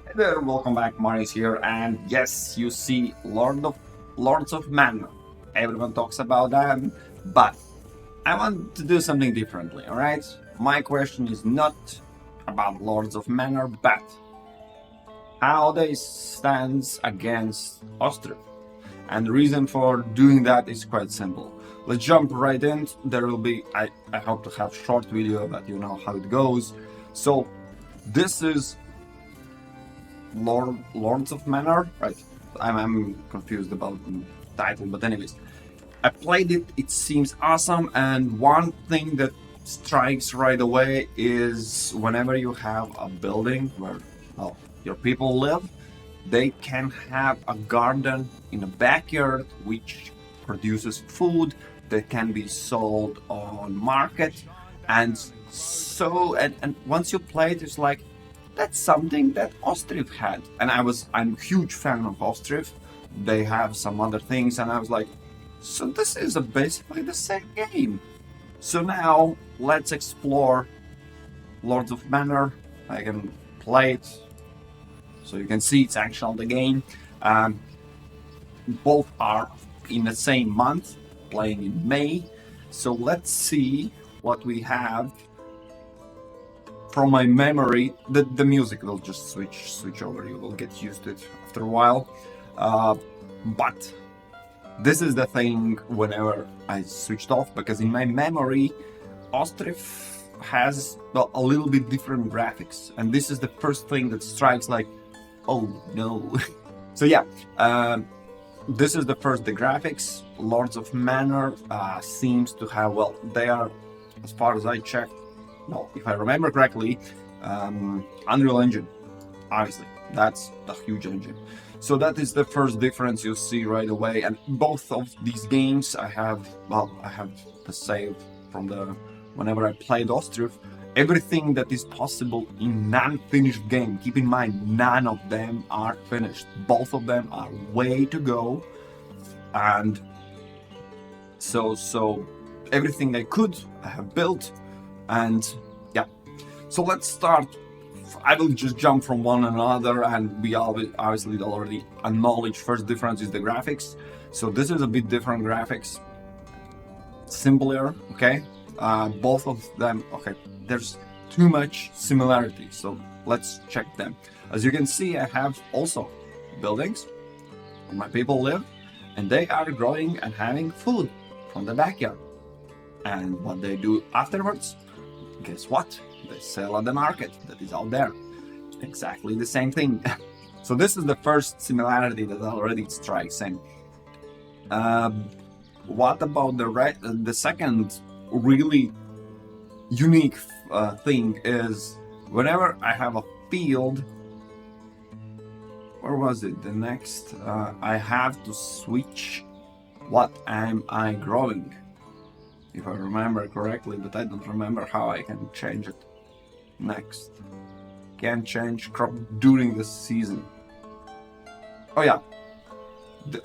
Hey there, welcome back. Maris here, and yes, you see Lords of Manor. Everyone talks about them, but I want to do something differently. All right, my question is not about Lords of Manor, but how they stand against Ostriv. And the reason for doing that is quite simple. Let's jump right in. There will be, I hope to have short video, but you know how it goes. So this is Lords of Manor, right? I'm confused about the title, but anyways, I played it. It seems awesome, and one thing that strikes right away is whenever you have a building where your people live, they can have a garden in a backyard which produces food that can be sold on market, and and once you play it, it's like that's something that Ostriv had, and I'm a huge fan of Ostriv. They have some other things, and I was like, so this is basically the same game. So now let's explore Lords of Manor. I can play it, so you can see it's actually the game. Um, Both are in the same month, playing in May. So let's see what we have. From my memory, the music will just switch over. You will get used to it after a while. But this is the thing whenever I switched off, because in my memory, Ostriv has a little bit different graphics, and this is the first thing that strikes like, oh no. So yeah, this is the graphics. Lords of Manor seems to have, well, they are, as far as I checked, no, if I remember correctly, Unreal Engine. Obviously, that's a huge engine. So that is the first difference you see right away. And both of these games, I have the save from the whenever I played Ostriv. Everything that is possible in non-finished game. Keep in mind, none of them are finished. Both of them are way to go, and so everything I could, I have built. And yeah, so let's start. I will just jump from one another, and we obviously already acknowledge first difference is the graphics. So this is a bit different graphics, simpler, okay? Both of them, okay, there's too much similarity, so let's check them. As you can see, I have also buildings where my people live, and they are growing and having food from the backyard. And what they do afterwards, guess what? They sell at the market that is out there. Exactly the same thing. So this is the first similarity that already strikes. And what about the second really unique thing is whenever I have a field, where was it? The next, I have to switch what am I growing, if I remember correctly, but I don't remember how I can change it. Next, can change crop during the season. Oh yeah,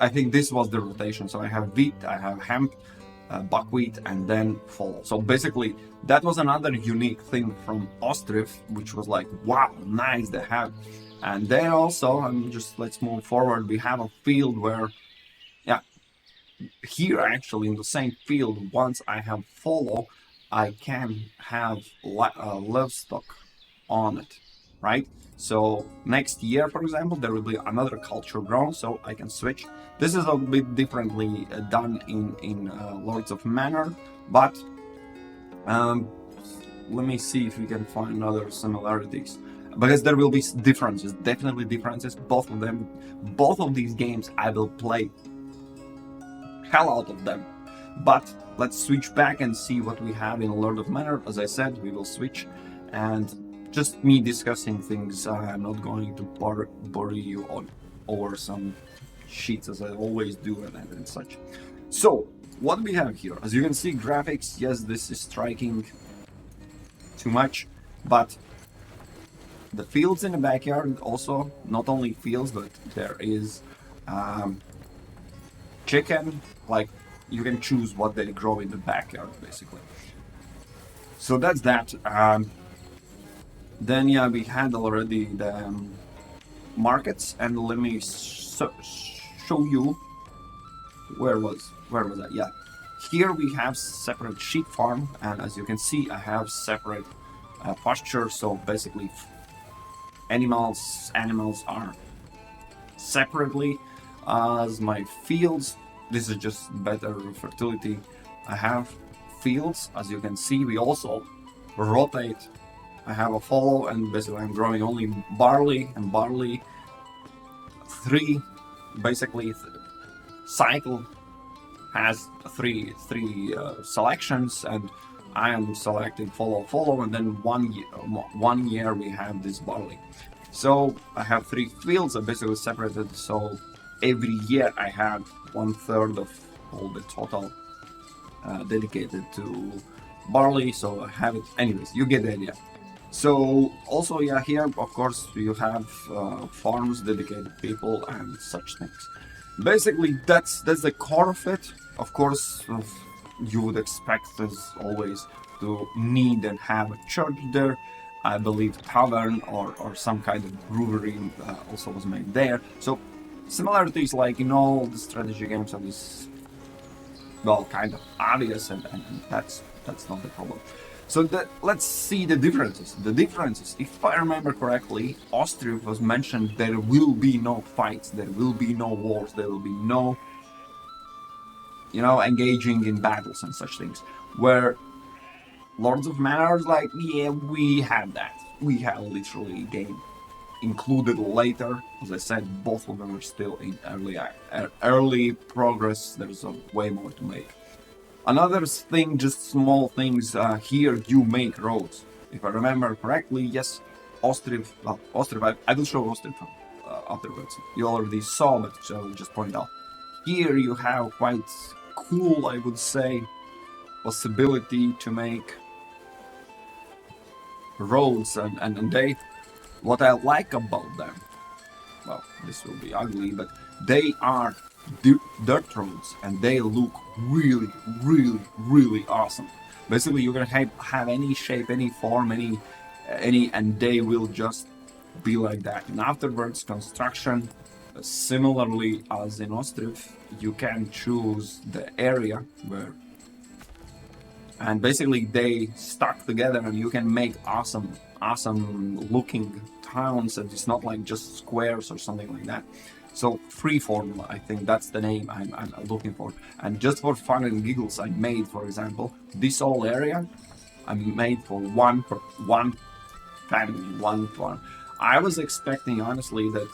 I think this was the rotation. So I have wheat, I have hemp, buckwheat, and then fall. So basically, that was another unique thing from Ostriv, which was like, wow, nice they have. And then also, let's move forward. We have a field where, yeah, here actually in the same field, once I have follow, I can have livestock on it, right? So next year, for example, there will be another culture grown, so I can switch. This is a bit differently done in Lords of Manor, but let me see if we can find other similarities, because there will be differences, definitely differences. Both of these games I will play hell out of them. But let's switch back and see what we have in Lord of Manor. As I said, we will switch, and just me discussing things. I'm not going to bore you on over some sheets as I always do and such. So what we have here, as you can see, graphics. Yes, this is striking too much, but the fields in the backyard also, not only fields, but there is chicken, like you can choose what they grow in the backyard, basically. So that's that. Then yeah, we had already markets, and let me show you where was I? Yeah, here we have separate sheep farm, and as you can see, I have separate pasture. So basically, animals are separately as my fields. This is just better fertility. I have fields, as you can see. We also rotate. I have a follow, and basically I'm growing only barley, and barley three basically cycle has three selections, and I am selecting follow, and then 1 year we have this barley. So I have 3 fields are basically separated. So every year I have 1/3 of all the total dedicated to barley. So I have it. Anyways, you get the idea. So also, yeah, here of course you have farms, dedicated people, and such things. Basically, that's the core of it. Of course, you would expect, as always, to need and have a church there. I believe tavern or some kind of brewery also was made there. So similarities, like in all the strategy games, are this, well, kind of obvious, and that's not the problem. So let's see the differences. The differences, if I remember correctly, Ostriv was mentioned there will be no fights, there will be no wars, there will be no, engaging in battles and such things. Where Lords of Manor is like, yeah, we have that. We have literally a game included later. As I said, both of them are still in early progress. There's a way more to make. Another thing, just small things, here you make roads. If I remember correctly, yes, Ostriv, I will show Ostriv afterwards. You already saw, but I will just point out. Here you have quite cool, I would say, possibility to make roads, and they, what I like about them, well, this will be ugly, but they are dirt roads, and they look really, really, really awesome. Basically, you're gonna have any shape, any form, any, and they will just be like that. And afterwards, construction, similarly as in Ostriv, you can choose the area where, and basically they stuck together, and you can make awesome looking towns, and it's not like just squares or something like that. So freeform, I think that's the name I'm looking for. And just for fun and giggles, I made, for example, this whole area I made for one family, one farm. I was expecting, honestly, that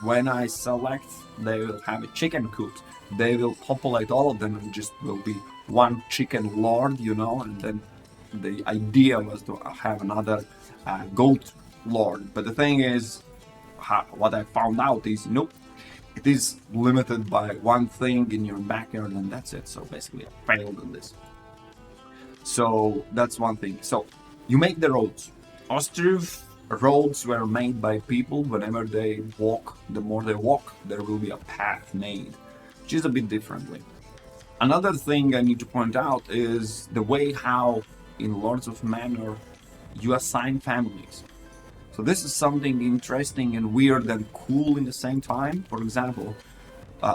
when I select, they will have a chicken coop. They will populate all of them, and just will be one chicken lord, and then the idea was to have another goat lord. But the thing is, what I found out is, nope, it is limited by one thing in your backyard, and that's it. So basically I failed in this. So that's one thing. So you make the roads. Ostriv roads were made by people. Whenever they walk, the more they walk, there will be a path made, which is a bit differently. Another thing I need to point out is the way how in Lords of Manor you assign families. So this is something interesting and weird and cool in the same time. For example,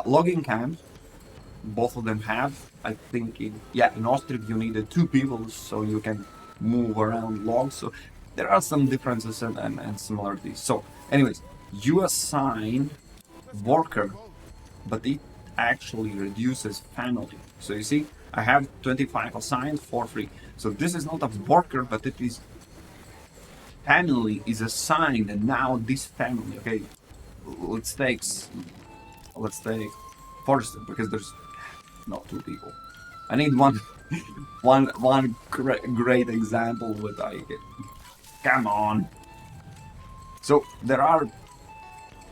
logging camps, both of them have, I think, in Ostriv you needed 2 people so you can move around logs. So there are some differences and similarities. So anyways, you assign worker, but it actually reduces family. So you see, I have 25 assigned for free. So this is not a worker, but it is family is assigned, and now this family, okay, let's take Forrester, because there's not 2 people. I need one great example with come on. So there are,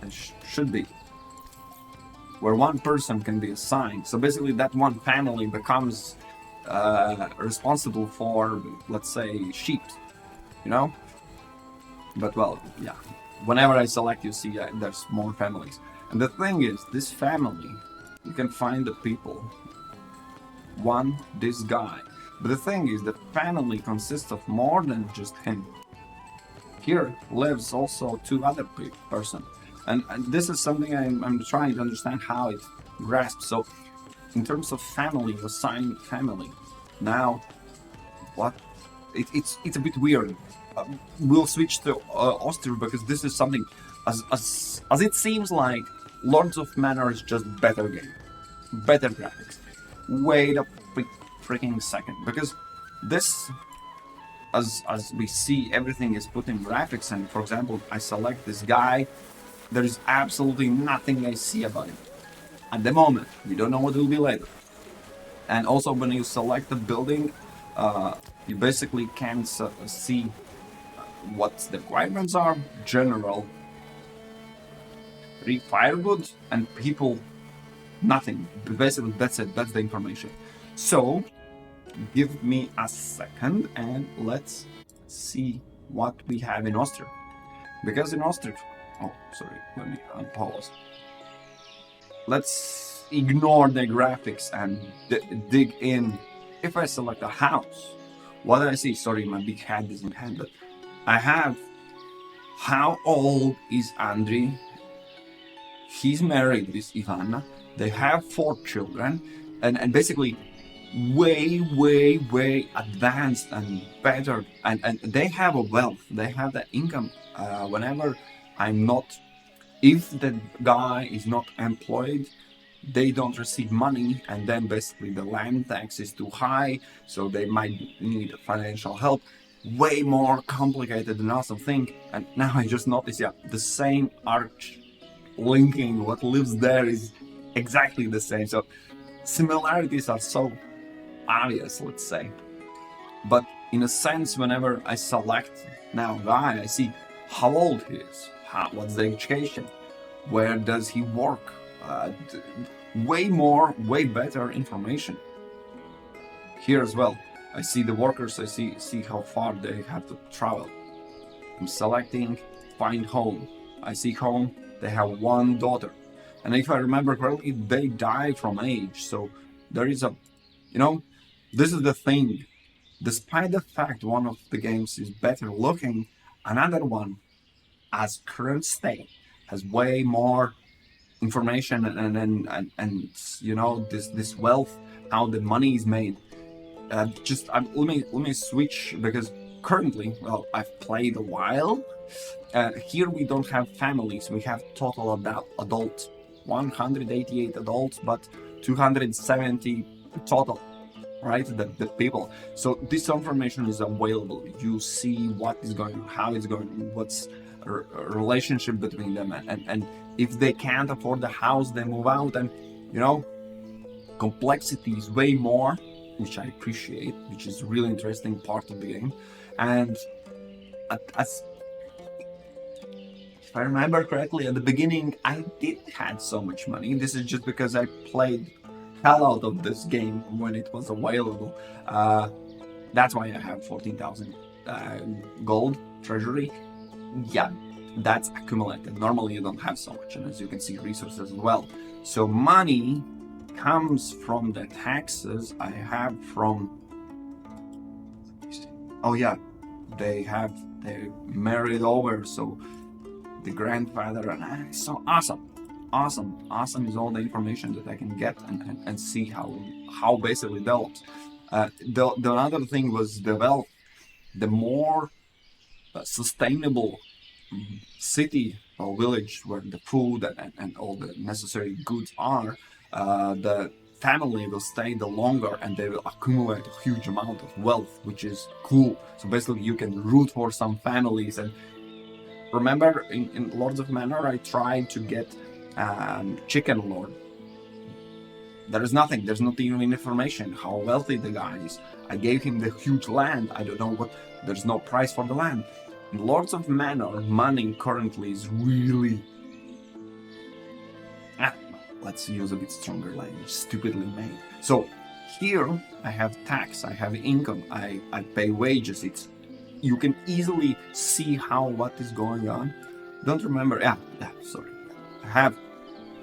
should be, where one person can be assigned. So basically that one family becomes responsible for, let's say, sheep, But well, yeah, whenever I select, you see there's more families. And the thing is, this family, you can find the people. One, this guy. But the thing is, the family consists of more than just him. Here lives also 2 other person. And this is something I'm trying to understand how it grasps. So, in terms of family, assigned family, now what? It's a bit weird. We'll switch to Ostriv because this is something, as it seems like Lords of Manor is just better game, better graphics. Wait a freaking second, because this, as we see, everything is put in graphics, and for example, I select this guy, there is absolutely nothing I see about him at the moment. We don't know what it will be later. And also, when you select the building, you basically can see what the requirements are. General, 3 firewood, and people, nothing. Basically, that's it. That's the information. So, give me a second and let's see what we have in Ostriv. Because in Ostriv, oh, sorry, let me unpause. Let's ignore the graphics and dig in. If I select a house, what do I see? Sorry, my big hand is in hand, but I have how old is Andriy? He's married with Ivana. They have 4 children, and basically way advanced and better, and they have a wealth. They have the income. Whenever I'm not, if the guy is not employed, they don't receive money, and then basically the land tax is too high, so they might need financial help. Way more complicated than awesome thing. And now I just noticed, yeah, the same arch linking what lives there is exactly the same. So similarities are so obvious, let's say. But in a sense, whenever I select now guy, I see how old he is, what's the education, where does he work. Way better information here as well. I see the workers, I see how far they have to travel. I'm selecting find home. I see home, they have 1 daughter, and if I remember correctly, they die from age. So there is a, this is the thing. Despite the fact one of the games is better looking, another one, as current state, has way more information and this wealth, how the money is made. Let me switch, because currently, well, I've played a while. Here we don't have families. We have total adults, 188 adults, but 270 total, right? The people. So this information is available. You see what is going, how it's going, what's a relationship between them, and if they can't afford the house, they move out, and complexity is way more, which I appreciate, which is really interesting part of the game. And as if I remember correctly, at the beginning I didn't have so much money. This is just because I played hell out of this game when it was available. That's why I have 14,000 gold treasury. Yeah, that's accumulated. Normally you don't have so much, and as you can see, resources as well. So money comes from the taxes I have from, oh yeah, they married over, so the grandfather, and so awesome is all the information that I can get and see how basically develops. The other thing was develop the more sustainable city or village where the food and all the necessary goods are. The family will stay the longer, and they will accumulate a huge amount of wealth, which is cool. So basically you can root for some families. And remember, in Lords of Manor, I tried to get Chicken Lord. There is nothing. There's not even information how wealthy the guy is. I gave him the huge land. I don't know what. There's no price for the land. In Lords of Manor, money currently is really. Let's use a bit stronger language. Stupidly made. So here I have tax. I have income. I pay wages. You can easily see what is going on. Don't remember. Sorry. I have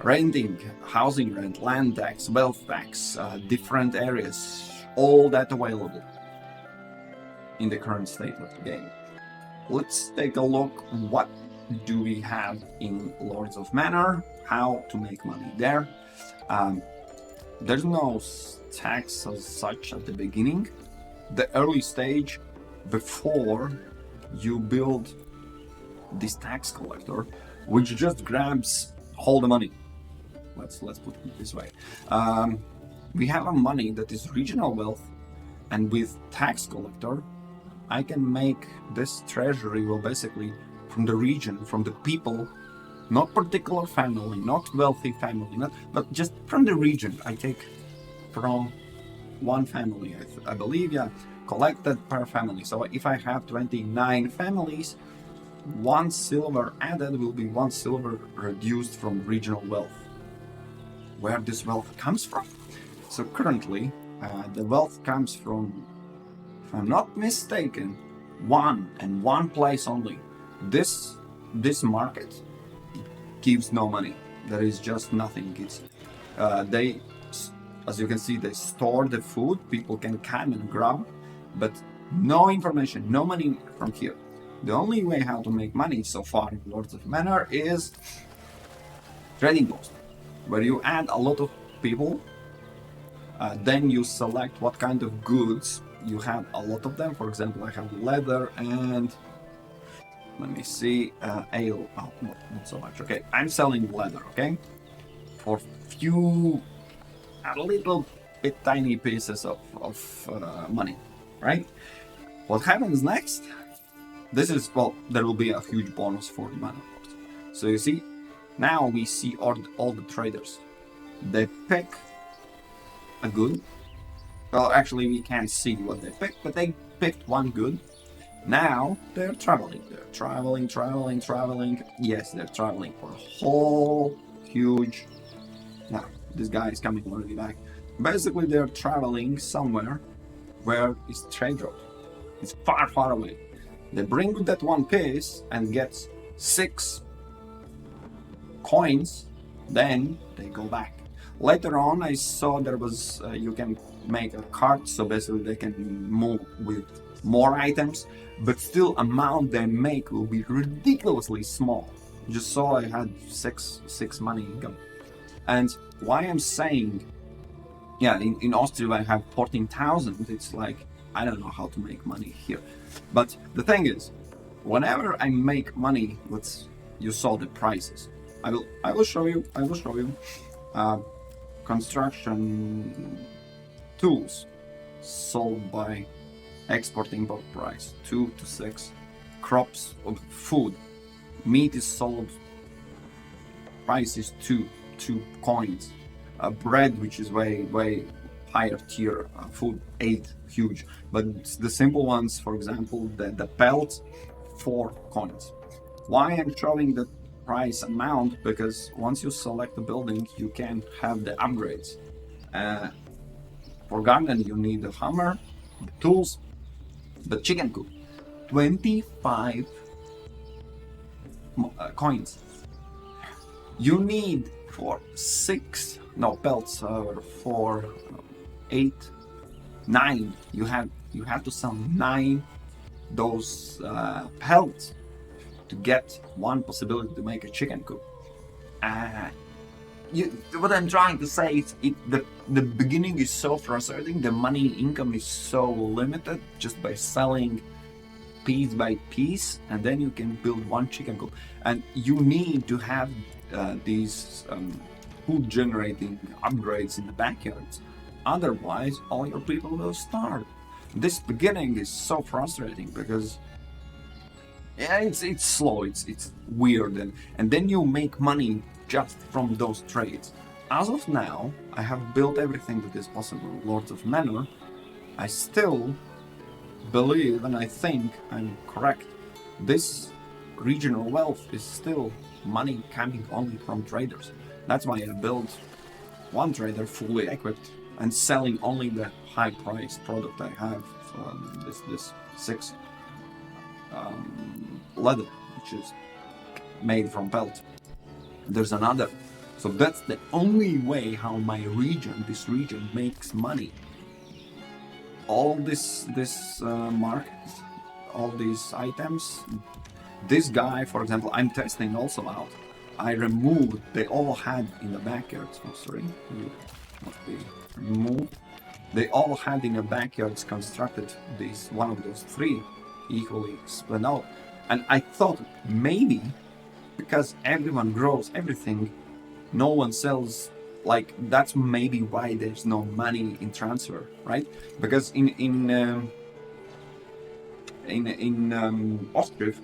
renting, housing rent, land tax, wealth tax, different areas, all that available in the current state of the game. Let's take a look what do we have in Lords of Manor? How to make money there? There's no tax as such at the beginning. The early stage, before you build this tax collector, which just grabs all the money. Let's put it this way. We have a money that is regional wealth, and with tax collector, I can make this treasury, well, basically from the region, from the people, not particular family, not wealthy family, but just from the region. I take from one family, I believe, yeah, collected per family. So if I have 29 families, 1 silver added will be 1 silver reduced from regional wealth. Where this wealth comes from? So currently, the wealth comes from, if I'm not mistaken, one place only. This market gives no money. There is just nothing. It's they, as you can see, they store the food. People can come and grab, but no information, no money from here. The only way how to make money so far in Lords of Manor is trading post, where you add a lot of people. Then you select what kind of goods you have. A lot of them. For example, I have leather and, let me see, ale. Oh, not so much. Okay, I'm selling leather. Okay, for a little bit tiny pieces of money, right? What happens next? This is, well, there will be a huge bonus for the Manor Lords. So you see, now we see all the traders. They pick a good. Well, actually, we can't see what they picked, but they picked one good. Now they're traveling. They're traveling. Yes, they're traveling for a whole huge. Now, this guy is coming already back. Basically, they're traveling somewhere where is trade road. It's far, far away. They bring that one piece and get 6 coins. Then they go back. Later on, I saw there was you can make a cart, so basically they can move with more items, but still amount they make will be ridiculously small. Just saw I had six money income. And why I'm saying, yeah, in Ostriv I have 14,000. It's like I don't know how to make money here. But the thing is, whenever I make money, you saw the prices. I will show you. Construction tools sold by export import price 2 to 6. Crops of food, meat is sold, price is 2 coins. Bread, which is way higher tier food, 8, huge. But the simple ones, for example, the pelt, 4 coins. Why I'm showing the price amount? Because once you select the building, you can have the upgrades. For garden, you need the hammer, the tools, the chicken coop. 25 coins. You need for 6 pelts, for 8, 9. You have to sell 9 those pelts to get one possibility to make a chicken coop. What I'm trying to say is the beginning is so frustrating. The money income is so limited just by selling piece by piece, and then you can build one chicken coop. And you need to have these food generating upgrades in the backyards. Otherwise, all your people will starve. This beginning is so frustrating because it's slow, it's weird, and then you make money just from those trades. As of now, I have built everything that is possible in Lords of Manor. I still believe, and I think I'm correct, this regional wealth is still money coming only from traders. That's why I built one trader fully equipped and selling only the high price product I have. This 6 leather, which is made from pelt. There's another. So that's the only way how my region, this region, makes money. All this market, all these items, This guy, for example, I'm testing also out. I removed, they all had in the backyards, oh sorry, must be removed. They all had in the backyards constructed this, one of those three equally split out. And I thought maybe because everyone grows everything, no one sells, like that's maybe why there's no money in transfer, right? Because in Ostriv,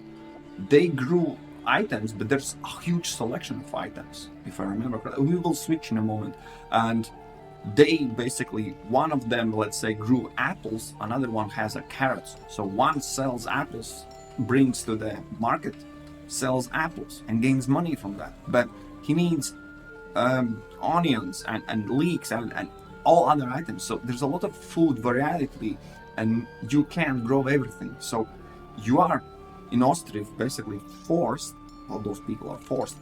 they grew items, but there's a huge selection of items, if I remember correctly. We will switch in a moment. And they basically, one of them, let's say, grew apples, another one has a carrots. So one sells apples, brings to the market, sells apples, and gains money from that. But he needs onions and leeks and all other items. So there's a lot of food variety, and you can't grow everything. So you are in Ostriv basically forced, all those people are forced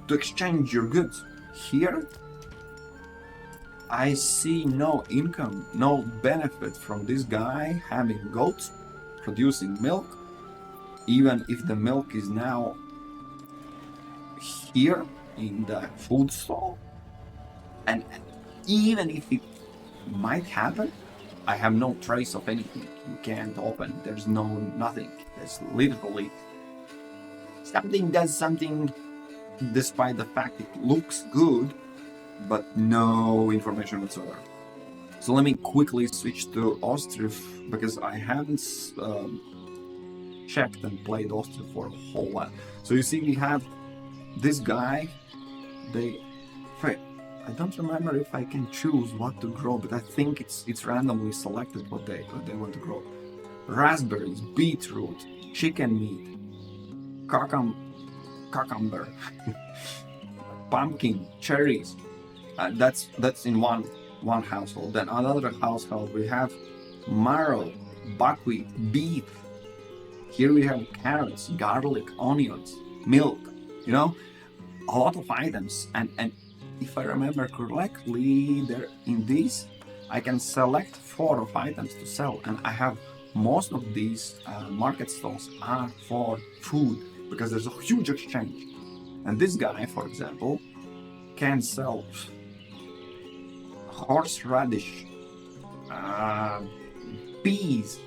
to exchange your goods. Here, I see no income, no benefit from this guy having goats, producing milk, even if the milk is now here in the food stall. And even if it might happen, I have no trace of anything. You can't open, there's no nothing. There's literally something does something despite the fact it looks good, but no information whatsoever. So let me quickly switch to Ostriv because I haven't checked and played Ostriv for a whole while. So you see we have this guy, I don't remember if I can choose what to grow, but I think it's randomly selected what they want to grow. Raspberries, beetroot, chicken meat, cucumber, pumpkin, cherries. That's in one household. Then another household we have marrow, buckwheat, beef. Here we have carrots, garlic, onions, milk. You know, a lot of items. And if I remember correctly, there in this I can select 4 of items to sell, and I have most of these market stalls are for food because there's a huge exchange. And this guy, for example, can sell horseradish, peas,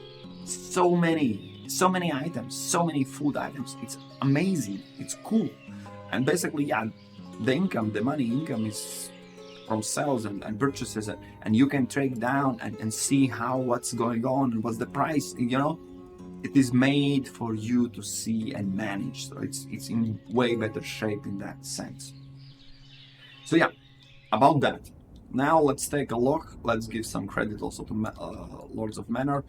so many items, so many food items. It's amazing, it's cool. And basically, yeah, the money income is from sales and purchases, and you can trade down and see what's going on and what's the price. You know, it is made for you to see and manage, so it's in way better shape in that sense. So yeah, about that. Now let's take a look. Let's give some credit also to Lords of Manor.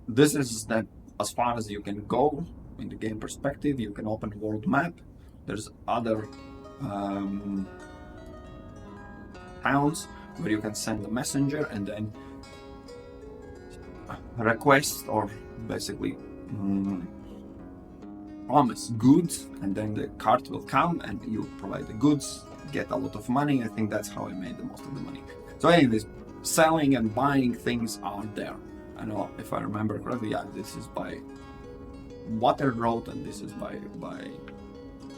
This is that as far as you can go in the game perspective. You can open world map. There's other towns where you can send a messenger and then request or basically promise goods, and then the cart will come and you provide the goods, get a lot of money. I think that's how I made the most of the money. So anyways, selling and buying things are there. I know, if I remember correctly, yeah, this is by water road and this is by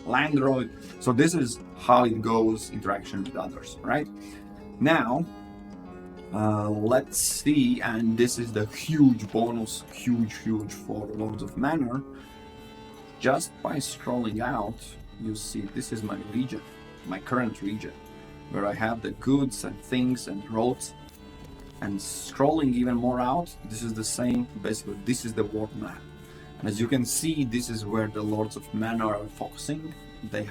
land road. So this is how it goes, interaction with others, right? Now, let's see, and this is the huge bonus, huge for Lords of Manor. Just by scrolling out, you see this is my region, my current region, where I have the goods and things and roads. And scrolling even more out, this is the same, basically this is the world map. And as you can see, this is where the Lords of Manor are focusing. They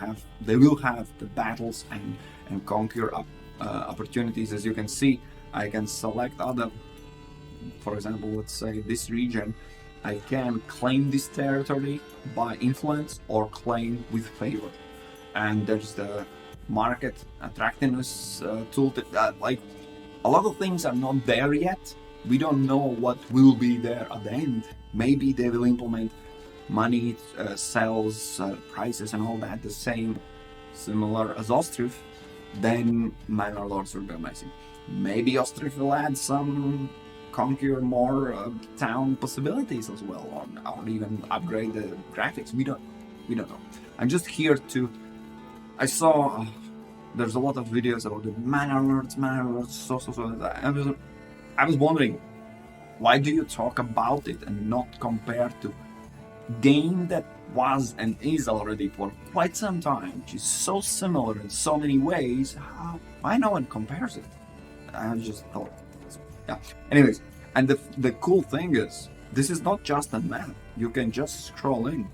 will have the battles and conquer opportunities. As you can see, I can select other, for example, let's say this region. I can claim this territory by influence or claim with favor. And there's the market attractiveness tool. Like a lot of things are not there yet. We don't know what will be there at the end. Maybe they will implement money, sales, prices and all that the same, similar as Ostriv. Then Manor Lords will be amazing. Maybe Ostriv will add some conquer more town possibilities as well, or even upgrade the graphics. We We don't know. I'm just here to. I saw there's a lot of videos about the Manor Lords, so. I was wondering, why do you talk about it and not compare to game that was and is already for quite some time, which is so similar in so many ways? Why no one compares it? I just thought, yeah. Anyways, and the cool thing is, this is not just a map. You can just scroll in,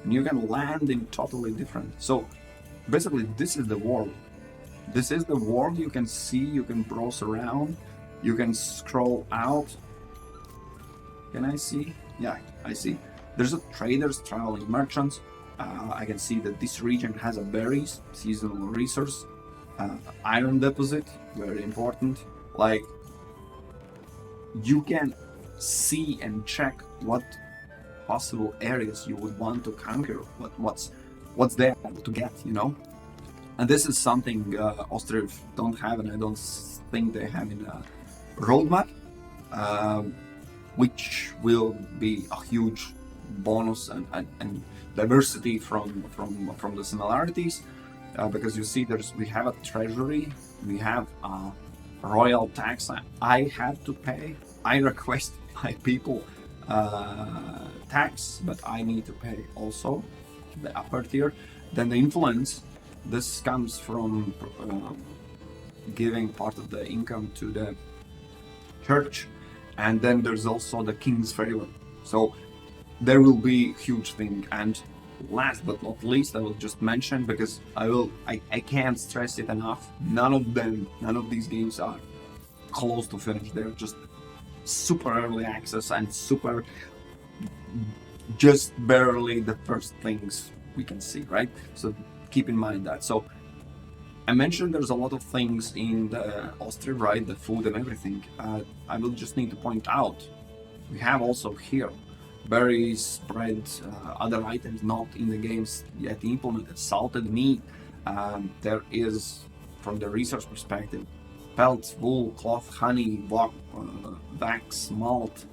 and you can land in totally different. So basically, this is the world. This is the world you can see. You can browse around. You can scroll out. Can I see? Yeah, I see. There's a traders, traveling merchants. I can see that this region has a berries, seasonal resource, iron deposit, very important. Like, you can see and check what possible areas you would want to conquer, what's there to get, you know. And this is something Ostriv don't have, and I don't think they have in a roadmap, which will be a huge bonus and diversity from the similarities, because you see we have a treasury, we have a royal tax I had to pay. I request my people tax, but I need to pay also the upper tier. Then the influence, this comes from giving part of the income to the church, and then there's also the king's favor. So there will be huge thing. And last but not least, I will just mention, because I can't stress it enough, none of these games are close to finish. They're just super early access and super just barely the first things we can see, right? So keep in mind that. So I mentioned there's a lot of things in the Ostriv, right? The food and everything. I will just need to point out, we have also here berries, bread, other items not in the games yet implemented, salted meat. There is, from the research perspective, pelts, wool, cloth, honey, wax, malt,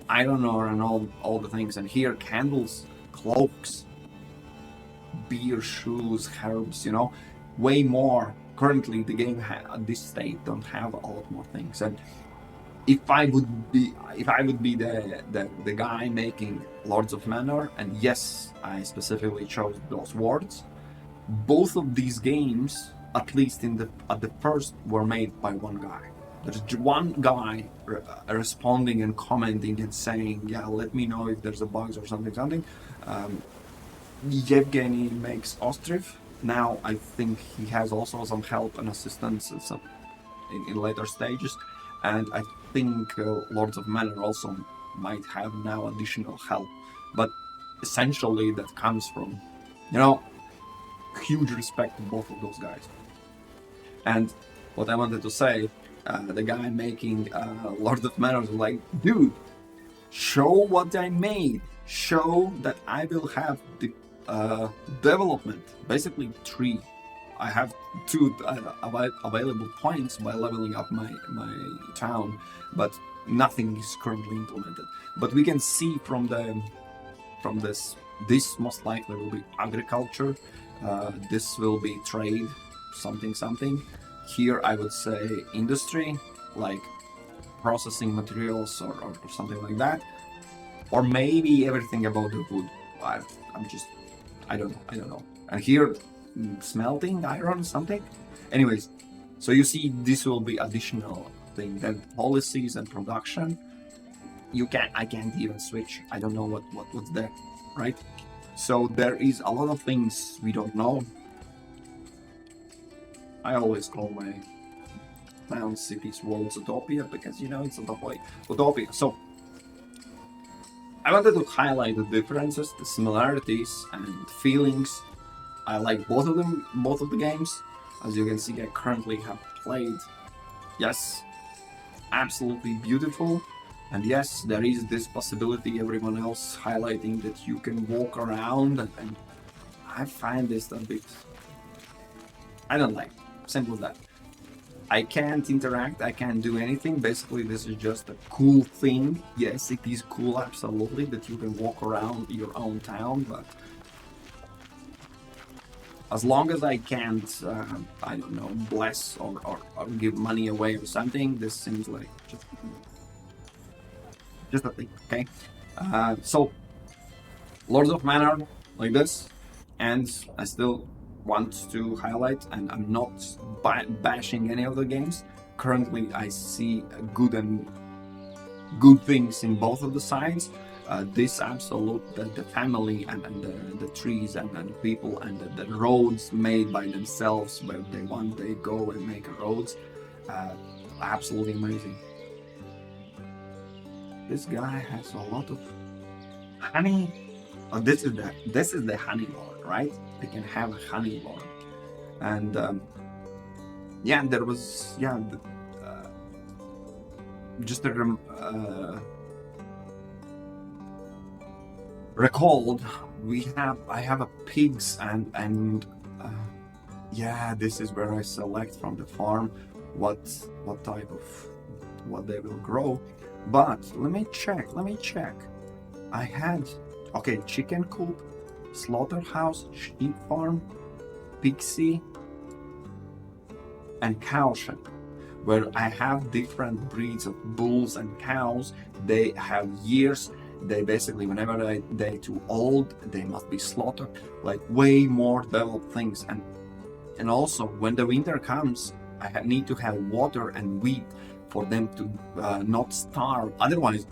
iron ore, and all the things. And here, candles, cloaks, beer, shoes, herbs, you know, way more. Currently, the game at this state don't have a lot more things. And if I would be the guy making Lords of Manor, and yes, I specifically chose those words, both of these games, at least at the first, were made by one guy. There's one guy responding and commenting and saying, yeah, let me know if there's a bugs or something. Yevgeny makes Ostriv. Now I think he has also some help and assistance in later stages, and I think Lords of Manor also might have now additional help. But essentially that comes from, you know, huge respect to both of those guys. And what I wanted to say, the guy making Lord of Manor was like, dude, show what I made. Show that I will have the development. Basically 3. I have 2 available points by leveling up my town, but nothing is currently implemented. But we can see from this most likely will be agriculture. This will be trade, something. Here I would say industry, like processing materials or something like that, or maybe everything about the wood. I don't know. And here, smelting, iron, something. Anyways, so you see, this will be additional thing. Then policies and production. I can't even switch. I don't know what's there, right? So there is a lot of things we don't know. I always call my town, cities, worlds utopia, because, you know, it's utopia. So I wanted to highlight the differences, the similarities, and feelings. I like both of them, both of the games. As you can see, I currently have played. Yes, absolutely beautiful. And yes, there is this possibility, everyone else highlighting, that you can walk around, and I find this a bit, I don't like. Simple as that. I can't interact, I can't do anything. Basically, this is just a cool thing. Yes, it is cool, absolutely, that you can walk around your own town, but as long as I can't, I don't know, bless or give money away or something, this seems like just a thing, okay? So, Lords of Manor, like this, and I still want to highlight, and I'm not bashing any of the games. Currently, I see good things in both of the sides. This absolute the family and the trees and the people and the roads made by themselves where they go and make roads, absolutely amazing. This guy has a lot of honey. Oh, this is the honey lord, right? They can have a honey lord, and yeah, there was just a recalled. I have a pigs and yeah, this is where I select from the farm what type of what they will grow. But let me check. I had chicken coop, slaughterhouse, sheep farm, pixie, and cow shed, where I have different breeds of bulls and cows. They have years. They basically, whenever they're too old, they must be slaughtered. Like way more developed things, and also when the winter comes, I need to have water and wheat for them to not starve. Otherwise,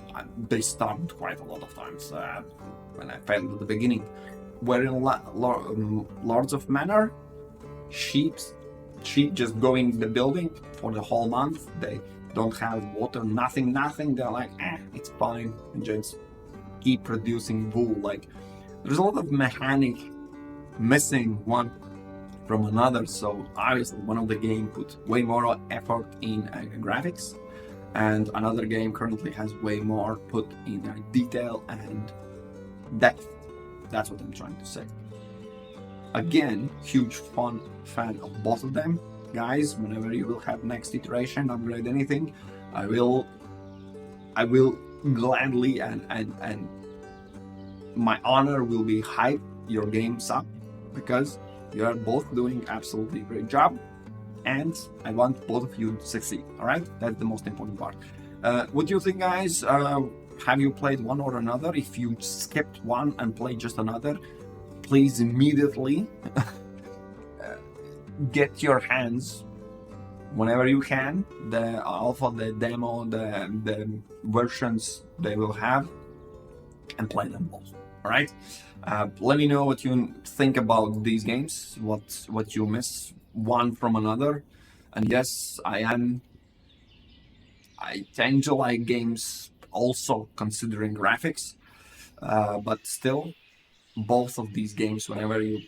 they starved quite a lot of times when I failed at the beginning. Where in Lords of Manor, sheep just go in the building for the whole month. They don't have water, nothing. They're like, it's fine, and just keep producing wool. Like, there's a lot of mechanic missing one from another. So obviously one of the game put way more effort in graphics, and another game currently has way more put in detail and depth. That's what I'm trying to say. Again, huge fan of both of them, guys. Whenever you will have next iteration, upgrade anything, I will gladly and my honor will be hype your games up, because you are both doing absolutely great job, and I want both of you to succeed. All right, that's the most important part. What do you think, guys? Have you played one or another? If you skipped one and played just another, please immediately get your hands, whenever you can, the alpha, the demo, the versions they will have, and play them both. All right. Let me know what you think about these games. What you miss one from another. And yes, I tend to like games also considering graphics, but still, both of these games, whenever you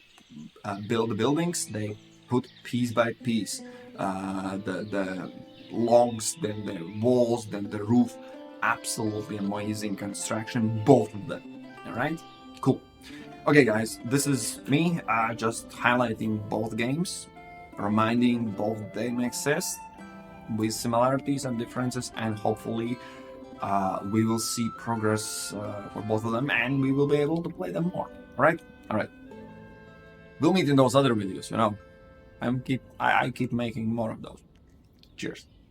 build the buildings, they put piece by piece the logs, then the walls, then the roof. Absolutely amazing construction, both of them. All right, cool. Okay, guys, this is me just highlighting both games, reminding both them exist with similarities and differences, and hopefully we will see progress for both of them, and we will be able to play them more. All right. We'll meet in those other videos. I keep making more of those. Cheers.